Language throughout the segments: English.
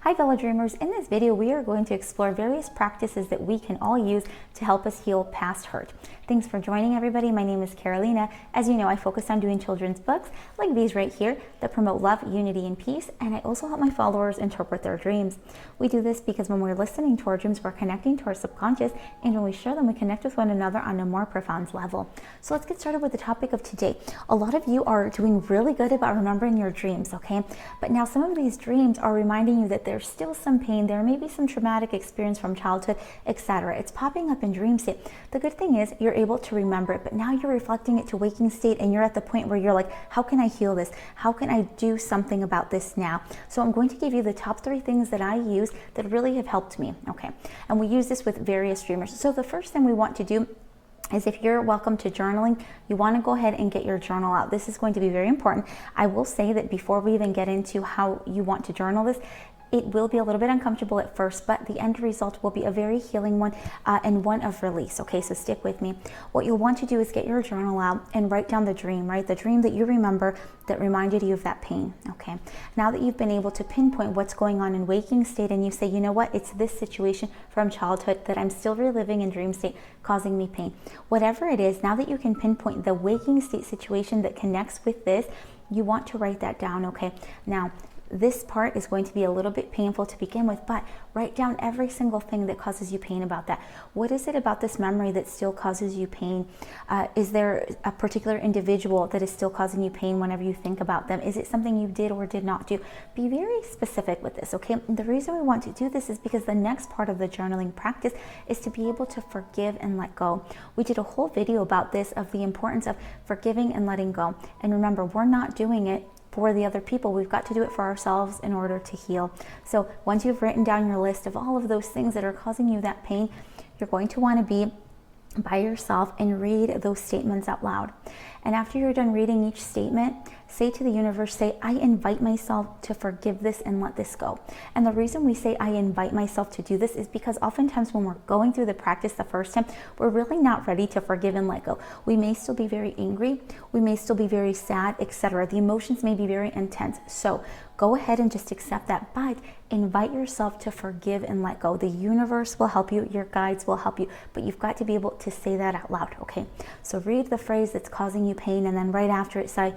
Hi fellow dreamers, in this video we are going to explore various practices that we can all use to help us heal past hurt. Thanks for joining everybody. My name is Carolina. As you know, I focus on doing children's books like these right here that promote love, unity, and peace, and I also help my followers interpret their dreams. We do this because when we're listening to our dreams, we're connecting to our subconscious, and when we share them, we connect with one another on a more profound level. So let's get started with the topic of today. A lot of you are doing really good about remembering your dreams, okay? But now some of these dreams are reminding you that there's still some pain, there may be some traumatic experience from childhood, etc. It's popping up in dream state. The good thing is you're able to remember it, but now you're reflecting it to waking state and you're at the point where you're like, how can I heal this? How can I do something about this now? So I'm going to give you the top 3 things that I use that really have helped me, okay? And we use this with various dreamers. So the first thing we want to do is, if you're welcome to journaling, you want to go ahead and get your journal out. This is going to be very important. I will say that before we even get into how you want to journal this, it will be a little bit uncomfortable at first, but the end result will be a very healing one and one of release. Okay, so stick with me. What you'll want to do is get your journal out and write down the dream, right? The dream that you remember that reminded you of that pain. Okay, now that you've been able to pinpoint what's going on in waking state, and you say, you know what, it's this situation from childhood that I'm still reliving in dream state causing me pain. Whatever it is, now that you can pinpoint the waking state situation that connects with this, you want to write that down. Okay, now this part is going to be a little bit painful to begin with, but write down every single thing that causes you pain about that. What is it about this memory that still causes you pain? Is there a particular individual that is still causing you pain whenever you think about them? Is it something you did or did not do? Be very specific with this, okay? The reason we want to do this is because the next part of the journaling practice is to be able to forgive and let go. We did a whole video about this, of the importance of forgiving and letting go. And remember, we're not doing it for the other people. We've got to do it for ourselves in order to heal. So once you've written down your list of all of those things that are causing you that pain, you're going to want to be by yourself and read those statements out loud. And after you're done reading each statement, say to the universe, say, I invite myself to forgive this and let this go. And the reason we say I invite myself to do this is because oftentimes when we're going through the practice the first time, we're really not ready to forgive and let go. We may still be very angry, we may still be very sad, etc. The emotions may be very intense. So go ahead and just accept that, but invite yourself to forgive and let go. The universe will help you, your guides will help you, but you've got to be able to say that out loud, okay? So read the phrase that's causing you pain, and then right after it say,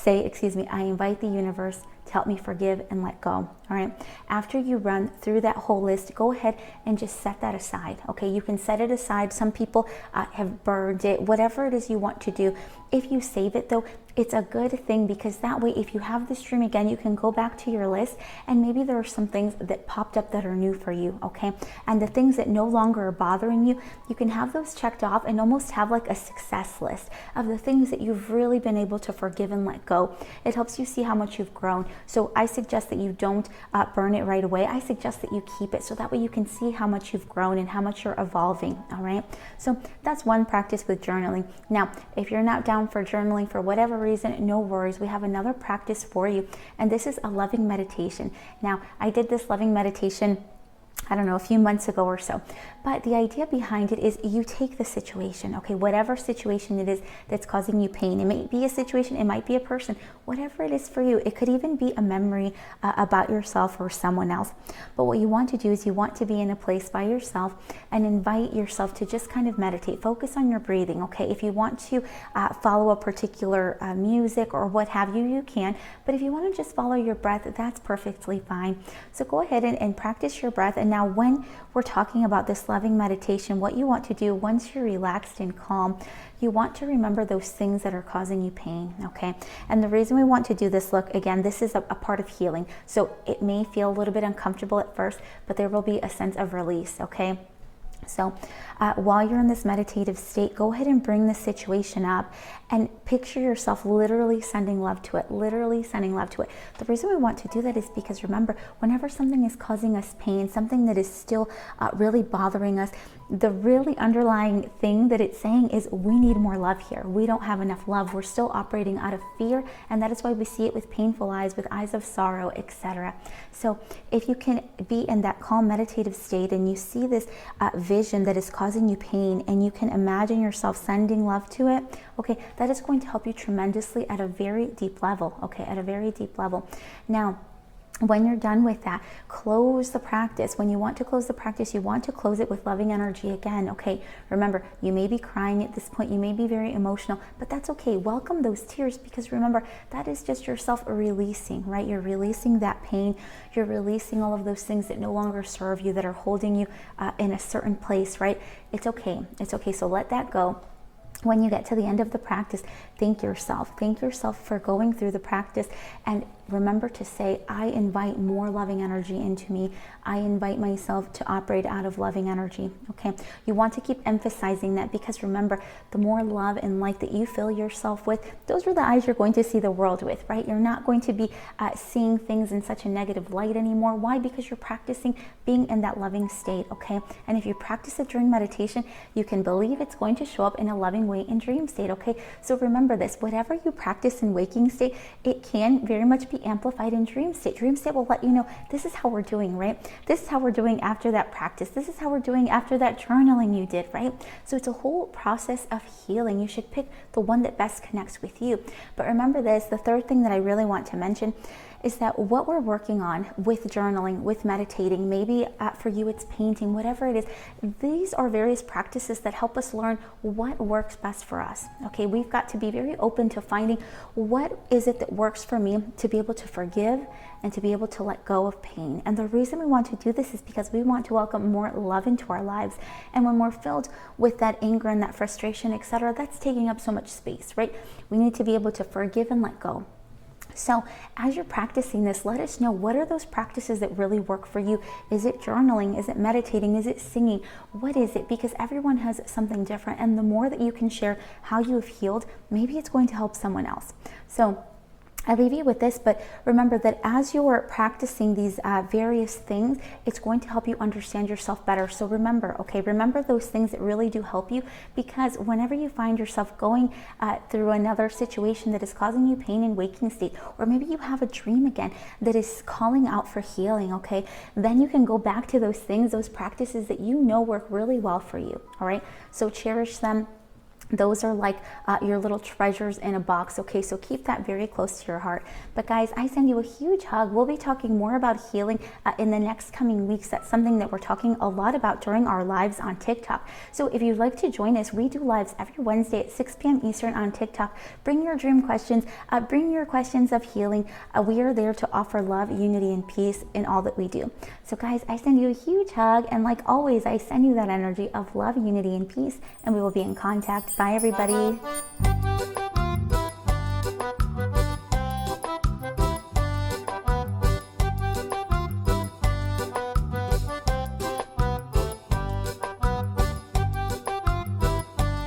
I invite the universe to help me forgive and let go. All right. After you run through that whole list, go ahead and just set that aside. Okay. You can set it aside. Some people have burned it, whatever it is you want to do. If you save it though, it's a good thing, because that way, if you have this dream again, you can go back to your list and maybe there are some things that popped up that are new for you. Okay. And the things that no longer are bothering you, you can have those checked off and almost have like a success list of the things that you've really been able to forgive and let go. It helps you see how much you've grown. So I suggest that you don't burn it right away. I suggest that you keep it, so that way you can see how much you've grown and how much you're evolving. All right. So that's one practice with journaling. Now, if you're not down for journaling for whatever reason, no worries. We have another practice for you, and this is a loving meditation. Now, I did this loving meditation, I don't know, a few months ago or so. But the idea behind it is you take the situation, okay, whatever situation it is that's causing you pain. It may be a situation, it might be a person, whatever it is for you. It could even be a memory about yourself or someone else. But what you want to do is you want to be in a place by yourself and invite yourself to just kind of meditate. Focus on your breathing, okay? If you want to follow a particular music or what have you, you can. But if you want to just follow your breath, that's perfectly fine. So go ahead and practice your breath. And now when we're talking about this loving meditation, what you want to do once you're relaxed and calm, you want to remember those things that are causing you pain, okay? And the reason we want to do this, look, again, this is a part of healing. So it may feel a little bit uncomfortable at first, but there will be a sense of release, okay? So while you're in this meditative state, go ahead and bring the situation up and picture yourself literally sending love to it, literally sending love to it. The reason we want to do that is because, remember, whenever something is causing us pain, something that is still really bothering us, the really underlying thing that it's saying is we need more love here. We don't have enough love. We're still operating out of fear, and that is why we see it with painful eyes, with eyes of sorrow, etc. So if you can be in that calm meditative state and you see this vision that is causing you pain, and you can imagine yourself sending love to it, okay, that is going to help you tremendously at a very deep level, okay, at a very deep level. Now, When you're done with that, close the practice. When you want to close the practice, you want to close it with loving energy again. Okay, remember, you may be crying at this point, you may be very emotional, but that's okay. Welcome those tears, because remember, that is just yourself releasing, right? You're releasing that pain. You're releasing all of those things that no longer serve you, that are holding you in a certain place, right? It's okay. It's okay. So let that go. When you get to the end of the practice, thank yourself. Thank yourself for going through the practice, and remember to say, I invite more loving energy into me. I invite myself to operate out of loving energy. Okay, you want to keep emphasizing that, because remember, the more love and light that you fill yourself with, those are the eyes you're going to see the world with, right? You're not going to be seeing things in such a negative light anymore. Why? Because you're practicing being in that loving state. Okay, and if you practice it during meditation, you can believe it's going to show up in a loving way in dream state. Okay, so remember this, whatever you practice in waking state, it can very much be amplified in dream state. Dream state will let you know, this is how we're doing, right? This is how we're doing after that practice. This is how we're doing after that journaling you did, right? So it's a whole process of healing. You should pick the one that best connects with you. But remember this, the third thing that I really want to mention is that what we're working on with journaling, with meditating, maybe for you it's painting, whatever it is, these are various practices that help us learn what works best for us. Okay, we've got to be very open to finding what is it that works for me to be able to forgive and to be able to let go of pain. And the reason we want to do this is because we want to welcome more love into our lives. And when we're filled with that anger and that frustration, etc., that's taking up so much space, right? We need to be able to forgive and let go. So as you're practicing this, let us know, what are those practices that really work for you? Is it journaling? Is it meditating? Is it singing? What is it? Because everyone has something different. And the more that you can share how you have healed, maybe it's going to help someone else. So I leave you with this, but remember that as you're practicing these various things, it's going to help you understand yourself better. So remember, okay, remember those things that really do help you, because whenever you find yourself going through another situation that is causing you pain in waking state, or maybe you have a dream again that is calling out for healing, okay, then you can go back to those things, those practices that you know work really well for you, all right? So cherish them. Those are like your little treasures in a box, okay? So keep that very close to your heart. But guys, I send you a huge hug. We'll be talking more about healing in the next coming weeks. That's something that we're talking a lot about during our lives on TikTok. So if you'd like to join us, we do lives every Wednesday at 6 p.m. Eastern on TikTok. Bring your dream questions. Bring your questions of healing. We are there to offer love, unity, and peace in all that we do. So guys, I send you a huge hug. And like always, I send you that energy of love, unity, and peace. And we will be in contact. Bye, everybody.